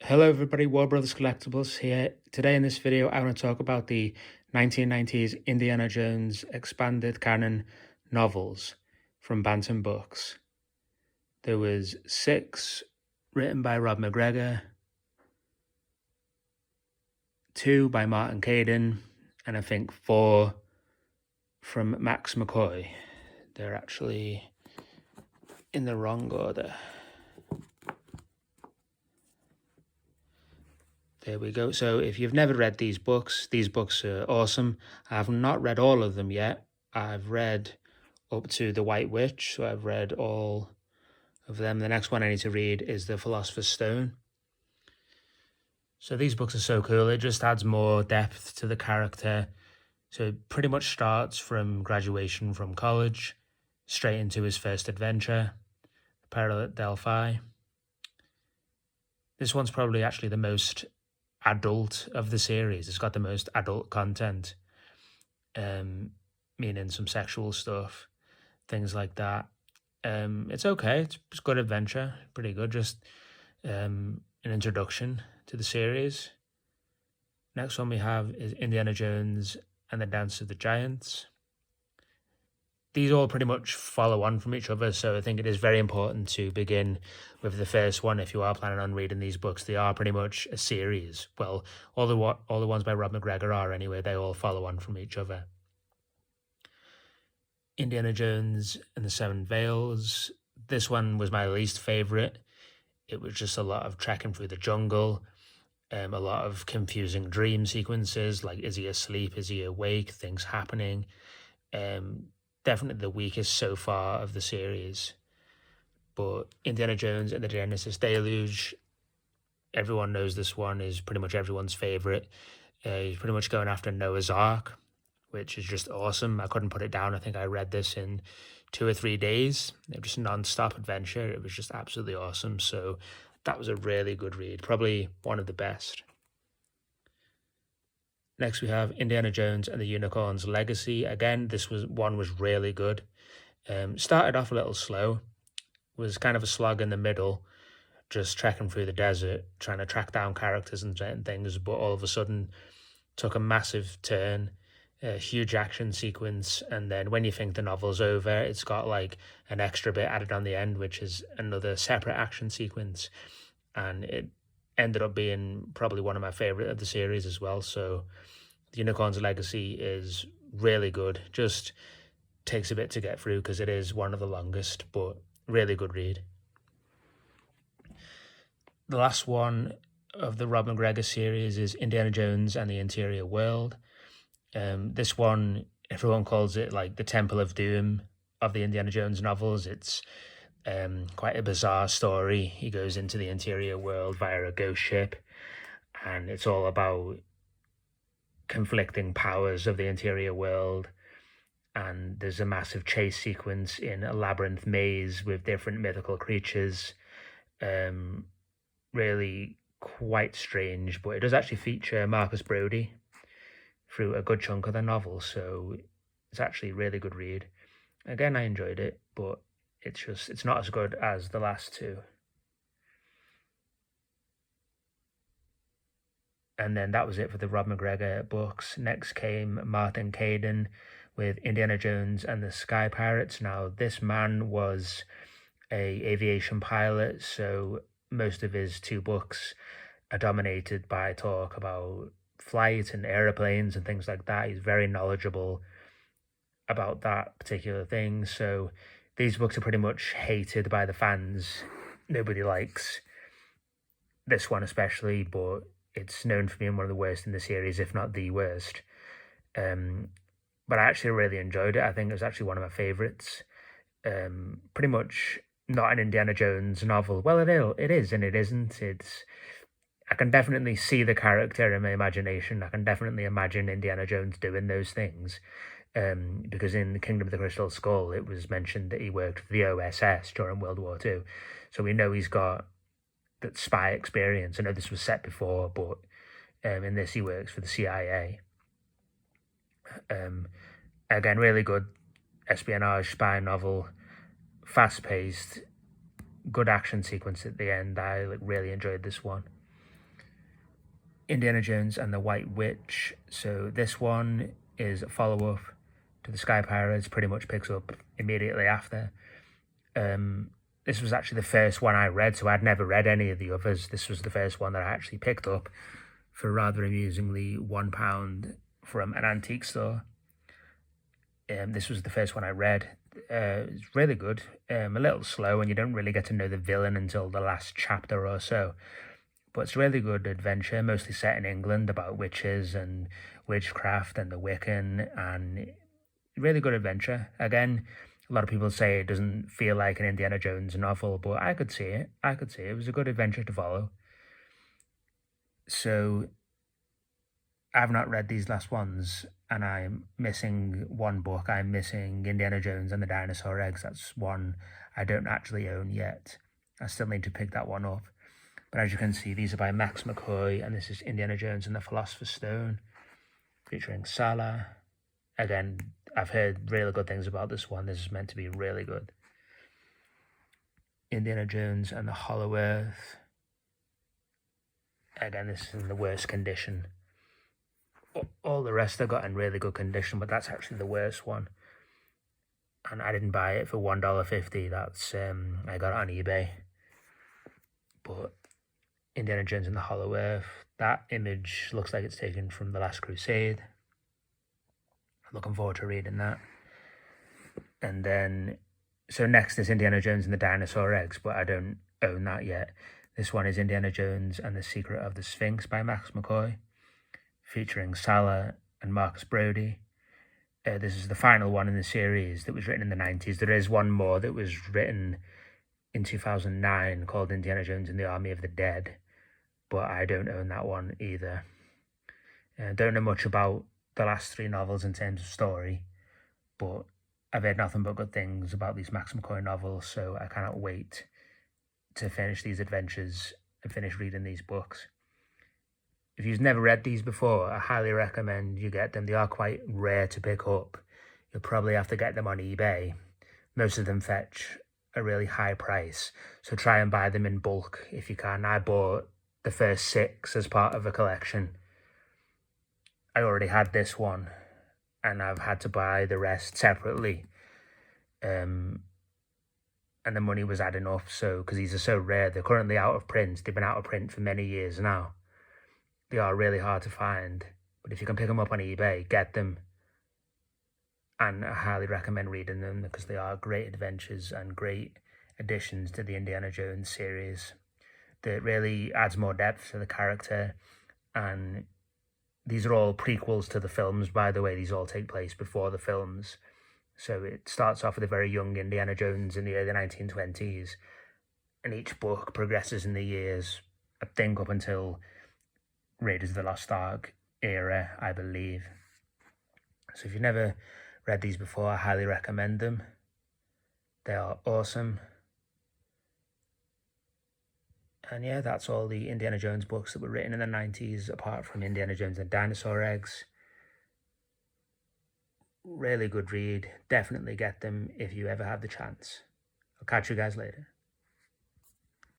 Hello everybody, War Brothers Collectibles here. Today in this video, I want to talk about the 1990s Indiana Jones expanded canon novels from Bantam Books. There was 6 written by Rob McGregor, 2 by Martin Caidin, and I think 4 from Max McCoy. They're actually in the wrong order. There we go. So if you've never read these books are awesome. I have not read all of them yet. I've read up to The White Witch, so I've read all of them. The next one I need to read is The Philosopher's Stone. So these books are so cool. It just adds more depth to the character. So it pretty much starts from graduation from college, straight into his first adventure, the Peril at Delphi. This one's probably actually the most adult of the series. It's got the most adult content, meaning some sexual stuff, things like that. It's okay. It's good adventure, pretty good. Just an introduction to the series. Next one we have is Indiana Jones and the Dance of the Giants. These all pretty much follow on from each other, so I think it is very important to begin with the first one if you are planning on reading these books. They are pretty much a series. Well, all the ones by Rob McGregor are anyway. They all follow on from each other. Indiana Jones and the Seven Veils. This one was my least favorite. It was just a lot of trekking through the jungle, a lot of confusing dream sequences, like is he asleep, is he awake, things happening. Definitely the weakest so far of the series. But Indiana Jones and the Genesis Deluge, everyone knows this one is pretty much everyone's favorite. He's pretty much going after Noah's Ark, which is just awesome. I couldn't put it down. I think I read this in 2 or 3 days. It was just non-stop adventure. It was just absolutely awesome. So that was a really good read, probably one of the best. Next we have Indiana Jones and the Unicorn's Legacy. Again, this one was really good. Started off a little slow, was kind of a slog in the middle, just trekking through the desert, trying to track down characters and certain things, but all of a sudden took a massive turn, a huge action sequence, and then when you think the novel's over, it's got like an extra bit added on the end, which is another separate action sequence, and it ended up being probably one of my favorite of the series as well. So the Unicorn's Legacy is really good. Just takes a bit to get through because it is one of the longest, but really good read. The last one of the Rob McGregor series is Indiana Jones and the Interior World. This one, everyone calls it like the Temple of Doom of the Indiana Jones novels. It's quite a bizarre story. He goes into the interior world via a ghost ship, and it's all about conflicting powers of the interior world. And there's a massive chase sequence in a labyrinth maze with different mythical creatures. Really quite strange, but it does actually feature Marcus Brody through a good chunk of the novel, so it's actually a really good read. Again, I enjoyed it, but it's not as good as the last 2. And then that was it for the Rob McGregor books. Next came Martin Caidin with Indiana Jones and the Sky Pirates. Now, this man was a aviation pilot, so most of his 2 books are dominated by talk about flight and airplanes and things like that. He's very knowledgeable about that particular thing. So these books are pretty much hated by the fans. Nobody likes this one especially, but it's known for being one of the worst in the series, if not the worst. But I actually really enjoyed it. I think it was actually one of my favorites. Pretty much not an Indiana Jones novel. Well, it is and it isn't. I can definitely see the character in my imagination. I can definitely imagine Indiana Jones doing those things. Because in the Kingdom of the Crystal Skull, it was mentioned that he worked for the OSS during World War II. So we know he's got that spy experience. I know this was set before, but in this he works for the CIA. Again, really good espionage spy novel, fast-paced, good action sequence at the end. I really enjoyed this one. Indiana Jones and the White Witch. So this one is a follow-up to the Sky Pirates, pretty much picks up immediately after. This was actually the first one I read, so I'd never read any of the others. This was the first one that I actually picked up for rather amusingly £1 from an antique store. This was the first one I read. It's really good, a little slow, and you don't really get to know the villain until the last chapter or so. But it's a really good adventure, mostly set in England, about witches and witchcraft and the Wiccan, and really good adventure. Again, a lot of people say it doesn't feel like an Indiana Jones novel, but I could see it. It was a good adventure to follow. So I've not read these last ones, and I'm missing one book. I'm missing Indiana Jones and the Dinosaur Eggs. That's one I don't actually own yet. I still need to pick that one up. But as you can see, these are by Max McCoy, and this is Indiana Jones and the Philosopher's Stone, featuring Salah. Again, I've heard really good things about this one. This is meant to be really good. Indiana Jones and the Hollow Earth. Again, this is in the worst condition. All the rest I got in really good condition, but that's actually the worst one. And I didn't buy it for $1.50. That's I got it on eBay. But Indiana Jones and the Hollow Earth, that image looks like it's taken from The Last Crusade. I'm looking forward to reading that. And then, so next is Indiana Jones and the Dinosaur Eggs, but I don't own that yet. This one is Indiana Jones and the Secret of the Sphinx by Max McCoy, featuring Salah and Marcus Brody. This is the final one in the series that was written in the 90s. There is one more that was written in 2009 called Indiana Jones and the Army of the Dead, but I don't own that one either. Don't know much about the last three novels in terms of story, but I've heard nothing but good things about these Max McCoy novels, so I cannot wait to finish these adventures and finish reading these books. If you've never read these before, I highly recommend you get them. They are quite rare to pick up. You'll probably have to get them on eBay. Most of them fetch a really high price, so try and buy them in bulk if you can. I bought the first 6 as part of a collection. I already had this one, and I've had to buy the rest separately. And the money was adding up, so because these are so rare, they're currently out of print. They've been out of print for many years now. They are really hard to find, but if you can pick them up on eBay, get them. And I highly recommend reading them because they are great adventures and great additions to the Indiana Jones series. That really adds more depth to the character. And these are all prequels to the films, by the way. These all take place before the films. So it starts off with a very young Indiana Jones in the early 1920s. And each book progresses in the years, I think up until Raiders of the Lost Ark era, I believe. So if you've never read these before, I highly recommend them. They are awesome. And yeah, that's all the Indiana Jones books that were written in the 90s, apart from Indiana Jones and Dinosaur Eggs. Really good read. Definitely get them if you ever have the chance. I'll catch you guys later.